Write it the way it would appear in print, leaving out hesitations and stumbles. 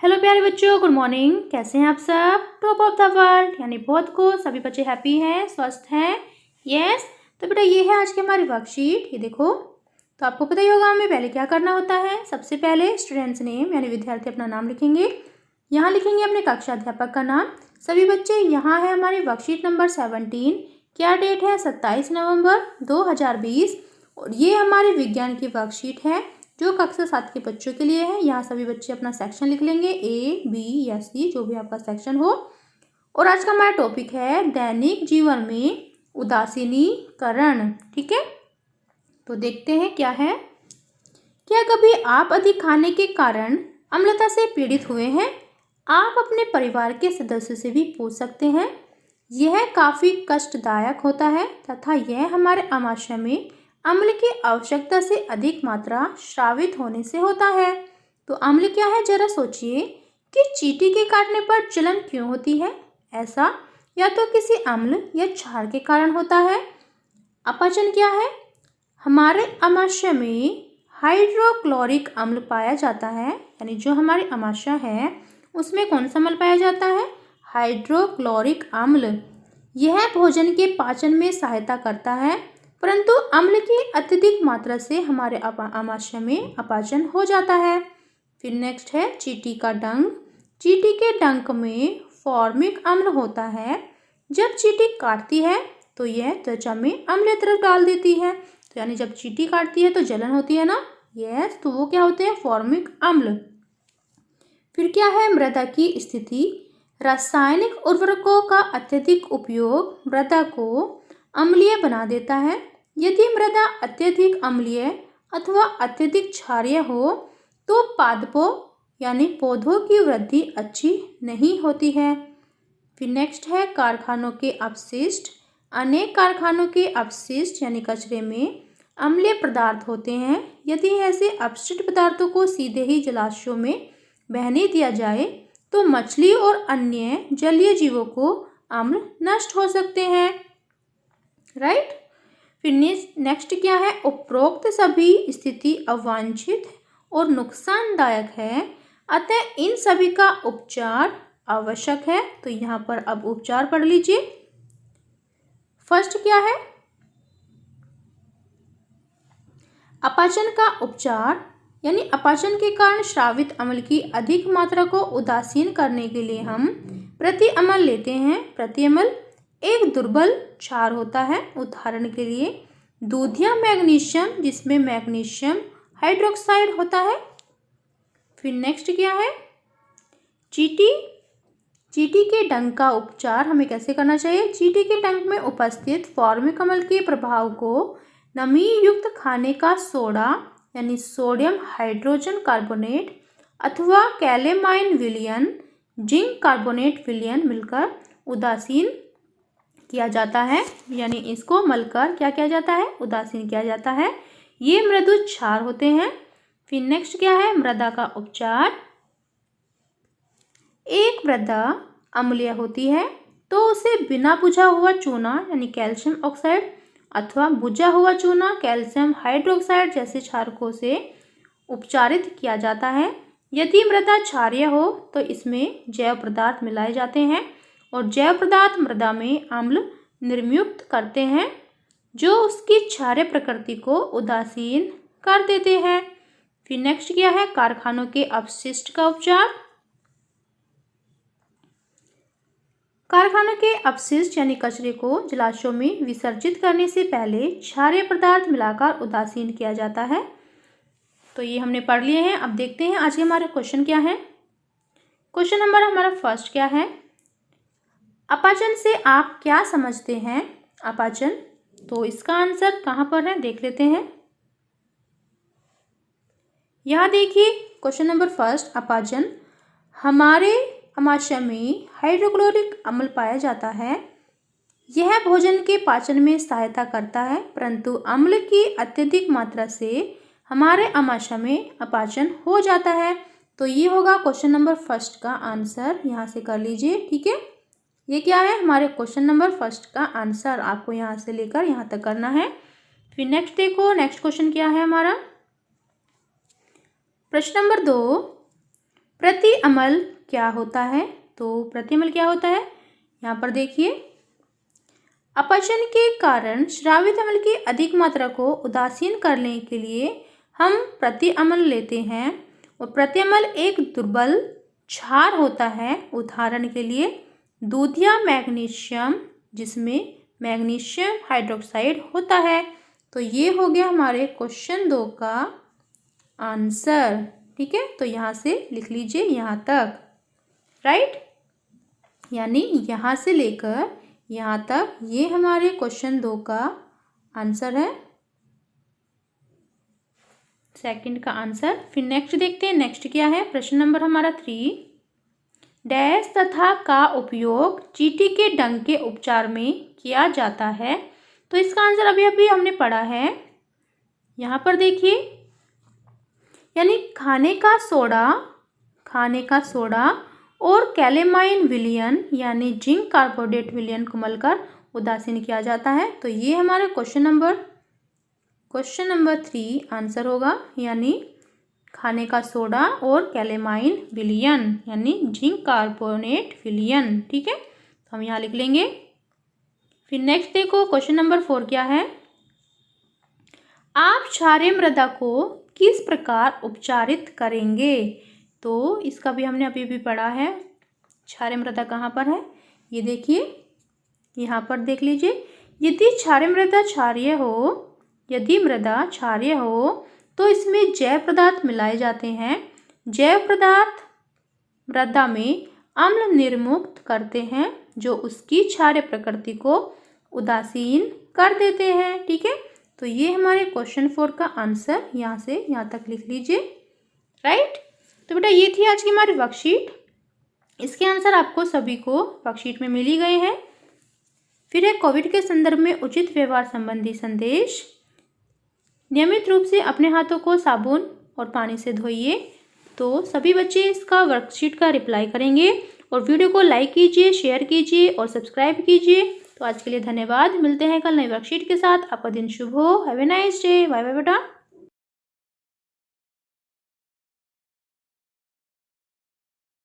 Hello प्यारे बच्चों, good morning. कैसे हैं आप सब? टॉप ऑफ द वर्ल्ड यानी बहुत को सभी बच्चे हैप्पी हैं, स्वस्थ हैं। यस। तो बेटा ये है आज की हमारी वर्कशीट। ये देखो, तो आपको पता ही होगा हमें पहले क्या करना होता है। सबसे पहले स्टूडेंट्स नेम यानी विद्यार्थी अपना नाम लिखेंगे। यहाँ लिखेंगे अपने कक्षा अध्यापक का नाम। सभी बच्चे यहाँ है हमारी वर्कशीट नंबर 17। क्या डेट है? 27 नवंबर 2020। और ये हमारी विज्ञान की वर्कशीट है जो कक्षा 7 के बच्चों के लिए है। यहाँ सभी बच्चे अपना सेक्शन लिख लेंगे, ए बी या सी, जो भी आपका सेक्शन हो। और आज का हमारा टॉपिक है दैनिक जीवन में उदासीनीकरण। ठीक है, तो देखते हैं क्या है। क्या कभी आप अधिक खाने के कारण अम्लता से पीड़ित हुए हैं? आप अपने परिवार के सदस्यों से भी पूछ सकते हैं। यह काफ़ी कष्टदायक होता है तथा यह हमारे आमाशय में अम्ल की आवश्यकता से अधिक मात्रा स्रावित होने से होता है। तो अम्ल क्या है, जरा सोचिए कि चींटी के काटने पर जलन क्यों होती है? ऐसा या तो किसी अम्ल या क्षार के कारण होता है। अपचन क्या है? हमारे आमाशय में हाइड्रोक्लोरिक अम्ल पाया जाता है, यानी जो हमारी आमाशय है उसमें कौन सा अम्ल पाया जाता है? हाइड्रोक्लोरिक अम्ल। यह भोजन के पाचन में सहायता करता है, परंतु अम्ल की अत्यधिक मात्रा से हमारे आमाशय में अपचन हो जाता है। फिर नेक्स्ट है चींटी का डंक। चींटी के डंक में फॉर्मिक अम्ल होता है। जब चींटी काटती है तो यह त्वचा में अम्लीय द्रव डाल देती है। तो यानी जब चींटी काटती है तो जलन होती है ना। यस, तो वो क्या होते हैं? फॉर्मिक अम्ल। फिर क्या है? मृदा की स्थिति। रासायनिक उर्वरकों का अत्यधिक उपयोग मृदा को अम्लीय बना देता है। यदि मृदा अत्यधिक अम्लीय अथवा अत्यधिक क्षारीय हो तो पादपों यानी पौधों की वृद्धि अच्छी नहीं होती है। फिर नेक्स्ट है कारखानों के अपशिष्ट। अनेक कारखानों के अपशिष्ट यानी कचरे में अम्लीय पदार्थ होते हैं। यदि ऐसे अपशिष्ट पदार्थों को सीधे ही जलाशयों में बहने दिया जाए तो मछली और अन्य जलीय जीवों को अम्ल नष्ट हो सकते हैं। राइट। फिर नेक्स्ट क्या है? उपरोक्त सभी स्थिति अवांछित और नुकसानदायक है, अतः इन सभी का उपचार आवश्यक है। तो यहाँ पर अब उपचार पढ़ लीजिए। फर्स्ट क्या है? अपचन का उपचार, यानी अपचन के कारण स्रावित अम्ल की अधिक मात्रा को उदासीन करने के लिए हम प्रति अम्ल लेते हैं। प्रति अम्ल एक दुर्बल क्षार होता है। उदाहरण के लिए दूध या मैग्नीशियम, जिसमें मैग्नीशियम हाइड्रोक्साइड होता है। फिर नेक्स्ट क्या है? चींटी के डंक का उपचार हमें कैसे करना चाहिए? चींटी के डंक में उपस्थित फॉर्मिक अम्ल के प्रभाव को नमी युक्त खाने का सोडा यानी सोडियम हाइड्रोजन कार्बोनेट अथवा कैलेमाइन विलयन, जिंक कार्बोनेट विलयन मिलकर उदासीन किया जाता है। यानी इसको मलकर क्या किया जाता है? उदासीन किया जाता है। ये मृदु क्षार होते हैं। फिर नेक्स्ट क्या है? मृदा का उपचार। एक मृदा अम्लीय होती है तो उसे बिना बुझा हुआ चूना यानी कैल्शियम ऑक्साइड अथवा बुझा हुआ चूना कैल्शियम हाइड्रोक्साइड जैसे क्षारकों से उपचारित किया जाता है। यदि मृदा क्षारीय हो तो इसमें जैव पदार्थ मिलाए जाते हैं और जैव पदार्थ मृदा में अम्ल निर्मुक्त करते हैं जो उसकी क्षारीय प्रकृति को उदासीन कर देते हैं। फिर नेक्स्ट क्या है? कारखानों के अपशिष्ट का उपचार। कारखानों के अपशिष्ट यानी कचरे को जलाशयों में विसर्जित करने से पहले क्षारीय पदार्थ मिलाकर उदासीन किया जाता है। तो ये हमने पढ़ लिए हैं। अब देखते हैं आज के हमारे क्वेश्चन क्या है। क्वेश्चन नंबर हमारा फर्स्ट क्या है? अपचन से आप क्या समझते हैं? अपचन, तो इसका आंसर कहाँ पर है देख लेते हैं। यहाँ देखिए क्वेश्चन नंबर फर्स्ट, अपचन। हमारे आमाशय में हाइड्रोक्लोरिक अम्ल पाया जाता है। यह भोजन के पाचन में सहायता करता है, परंतु अम्ल की अत्यधिक मात्रा से हमारे आमाशय में अपचन हो जाता है। तो ये होगा क्वेश्चन नंबर फर्स्ट का आंसर। यहाँ से कर लीजिए। ठीक है, ये क्या है? हमारे क्वेश्चन नंबर फर्स्ट का आंसर आपको यहाँ से लेकर यहाँ तक करना है। फिर नेक्स्ट देखो, नेक्स्ट क्वेश्चन क्या है हमारा? प्रश्न नंबर 2, प्रति अमल क्या होता है? तो प्रति अमल क्या होता है, यहाँ पर देखिए, अपचन के कारण स्रावित अम्ल की अधिक मात्रा को उदासीन करने के लिए हम प्रति अम्ल लेते हैं। और प्रति अम्ल एक दुर्बल क्षार होता है। उदाहरण के लिए दूध या मैग्नीशियम, जिसमें मैग्नीशियम हाइड्रोक्साइड होता है। तो ये हो गया हमारे क्वेश्चन 2 का आंसर। ठीक है, तो यहाँ से लिख लीजिए यहाँ तक, राइट, यानी यहाँ से लेकर यहाँ तक ये हमारे क्वेश्चन 2 का आंसर है, सेकंड का आंसर। फिर नेक्स्ट देखते हैं, नेक्स्ट क्या है, प्रश्न नंबर हमारा 3, डैश तथा का उपयोग चींटी के डंक के उपचार में किया जाता है। तो इसका आंसर अभी अभी हमने पढ़ा है, यहाँ पर देखिए, यानी खाने का सोडा और कैलेमाइन विलयन यानी जिंक कार्बोनेट विलयन को मलकर उदासीन किया जाता है। तो ये हमारे क्वेश्चन नंबर 3 आंसर होगा, यानी खाने का सोडा और कैलेमाइन विलयन यानी जिंक कार्बोनेट विलयन। ठीक है, तो हम यहाँ लिख लेंगे। फिर नेक्स्ट देखो, क्वेश्चन नंबर 4 क्या है, आप क्षारीय मृदा को किस प्रकार उपचारित करेंगे? तो इसका भी हमने अभी भी पढ़ा है। क्षारीय मृदा कहाँ पर है, ये देखिए, यहाँ पर देख लीजिए, यदि मृदा क्षारीय हो तो इसमें जैव पदार्थ मिलाए जाते हैं। जैव पदार्थ मृदा में अम्ल निर्मुक्त करते हैं, जो उसकी क्षारीय प्रकृति को उदासीन कर देते हैं। ठीक है, तो ये हमारे क्वेश्चन 4 का आंसर, यहाँ से यहाँ तक लिख लीजिए, राइट। तो बेटा ये थी आज की हमारी वर्कशीट। इसके आंसर आपको सभी को वर्कशीट में मिल ही गए हैं। फिर है कोविड के संदर्भ में उचित व्यवहार संबंधी संदेश। नियमित रूप से अपने हाथों को साबुन और पानी से धोइए। तो सभी बच्चे इसका वर्कशीट का रिप्लाई करेंगे और वीडियो को लाइक कीजिए, शेयर कीजिए और सब्सक्राइब कीजिए। तो आज के लिए धन्यवाद, मिलते हैं कल नई वर्कशीट के साथ। आपका दिन शुभ हो। Have a nice day. Bye bye बेटा।